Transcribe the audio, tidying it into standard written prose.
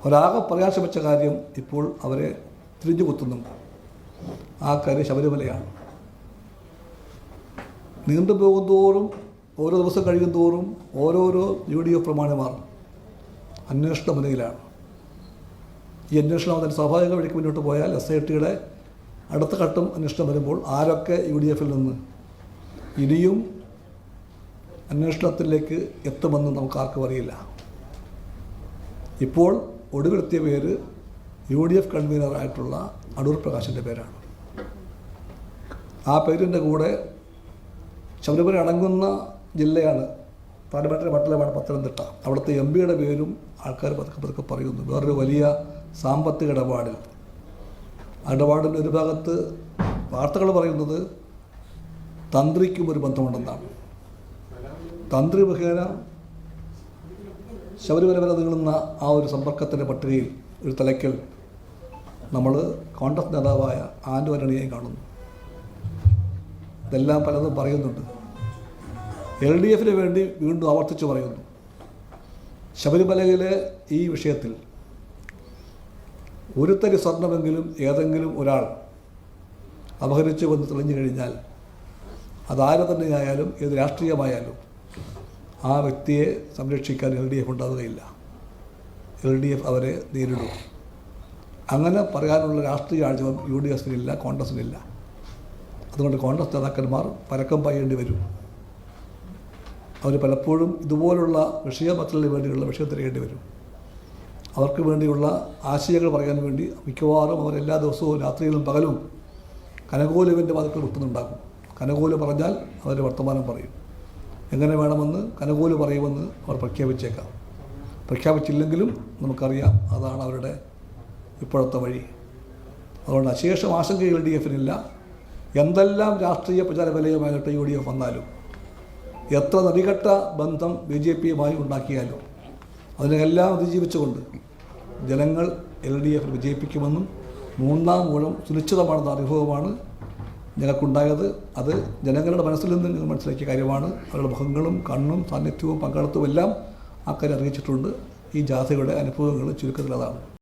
ഒരാകെ പറയാൻ ശ്രമിച്ച കാര്യം ഇപ്പോൾ അവരെ തിരിഞ്ഞു കുത്തുന്നുണ്ട്. ആ കാര്യം ശബരിമലയാണ്. നീണ്ടുപോകും തോറും ഓരോ ദിവസം കഴിയും തോറും ഓരോരോ UDF പ്രമാണിമാർ അന്വേഷണ മുനയിലാണ്. ഈ അന്വേഷണം അതിൻ്റെ സ്വാഭാവിക വഴിക്ക് മുന്നോട്ട് പോയാൽ SITയുടെ അടുത്ത ഘട്ടം അന്വേഷണം വരുമ്പോൾ ആരൊക്കെ UDFൽ നിന്ന് ഇനിയും അന്വേഷണത്തിലേക്ക് എത്തുമെന്ന് നമുക്ക് ആർക്കും അറിയില്ല. ഇപ്പോൾ ഒടുവിലെത്തിയ പേര് UDF കൺവീനറായിട്ടുള്ള അടൂർ പ്രകാശിൻ്റെ പേരാണ്. ആ പേരിൻ്റെ കൂടെ ശബരിമല അടങ്ങുന്ന ജില്ലയാണ്, പാർലമെൻ്ററി മണ്ഡലമാണ് പത്തനംതിട്ട. അവിടുത്തെ MPയുടെ പേരും ആൾക്കാർ പതുക്കെ പറയുന്നു. വേറൊരു വലിയ സാമ്പത്തിക ഇടപാടിൻ്റെ ഒരു ഭാഗത്ത് വാർത്തകൾ പറയുന്നത് തന്ത്രിക്കും ഒരു ബന്ധമുണ്ടെന്നാണ്. തന്ത്രി മുഖേന ശബരിമല വരെ നീളുന്ന ആ ഒരു സമ്പർക്കത്തിൻ്റെ പട്ടികയിൽ ഒരു തലയ്ക്കൽ നമ്മൾ കോൺഗ്രസ് നേതാവായ ആന്റോണിയെയും കാണുന്നു. ഇതെല്ലാം പലതും പറയുന്നുണ്ട്. LDFന് വേണ്ടി വീണ്ടും ആവർത്തിച്ച് പറയുന്നു, ശബരിമലയിലെ ഈ വിഷയത്തിൽ ഒരു തരി സ്വർണമെങ്കിലും ഏതെങ്കിലും ഒരാൾ അപഹരിച്ചു വന്ന് തെളിഞ്ഞു കഴിഞ്ഞാൽ അതാരെ തന്നെയായാലും ഏത് രാഷ്ട്രീയമായാലും ആ വ്യക്തിയെ സംരക്ഷിക്കാൻ LDF ഉണ്ടാവുകയില്ല. LDF അവരെ നേരിടും. അങ്ങനെ പറയാനുള്ള രാഷ്ട്രീയ ആഴ്ചവും UDFിനില്ല, കോൺഗ്രസിനില്ല. അതുകൊണ്ട് കോൺഗ്രസ് നേതാക്കന്മാർ പരക്കം പായേണ്ടി വരും. അവർ പലപ്പോഴും ഇതുപോലുള്ള വിഷയമത്തിന് വേണ്ടിയുള്ള വിഷയം തിരയേണ്ടി വരും. അവർക്ക് വേണ്ടിയുള്ള ആശയങ്ങൾ പറയാൻ വേണ്ടി മിക്കവാറും അവർ എല്ലാ ദിവസവും രാത്രിയിലും പകലും കനകോലുവിൻ്റെ വാതിൽക്കൽ മുട്ടുന്നുണ്ടാക്കും. കനകോല് പറഞ്ഞാൽ അവർ വർത്തമാനം പറയും. എങ്ങനെ വേണമെന്ന് കനകോല് പറയുമെന്ന് അവർ പ്രഖ്യാപിച്ചേക്കാം. പ്രഖ്യാപിച്ചില്ലെങ്കിലും നമുക്കറിയാം അതാണ് അവരുടെ ഇപ്പോഴത്തെ വഴി. അതുകൊണ്ട് അശേഷം ആശങ്ക LDFനില്ല. എന്തെല്ലാം രാഷ്ട്രീയ പ്രചാരബലയുമായിട്ട് UDF വന്നാലും, എത്ര നദികെട്ട ബന്ധം BJPയുമായി ഉണ്ടാക്കിയാലും അതിനെല്ലാം അതിജീവിച്ചുകൊണ്ട് ജനങ്ങൾ LDF വിജയിപ്പിക്കുമെന്നും മൂന്നാം ഊഴം സുനിശ്ചിതമാണെന്ന അനുഭവമാണ് ഞങ്ങൾക്കുണ്ടായത്. അത് ജനങ്ങളുടെ മനസ്സിൽ നിന്ന് ഞങ്ങൾ മനസ്സിലാക്കിയ കാര്യമാണ്. അവരുടെ മുഖങ്ങളും കണ്ണും സാന്നിധ്യവും പങ്കാളിത്തവും എല്ലാം ആ കാര്യം അറിയിച്ചിട്ടുണ്ട്. ഈ ജാഥയുടെ അനുഭവങ്ങൾ ചുരുക്കത്തിൽ അതാണ്.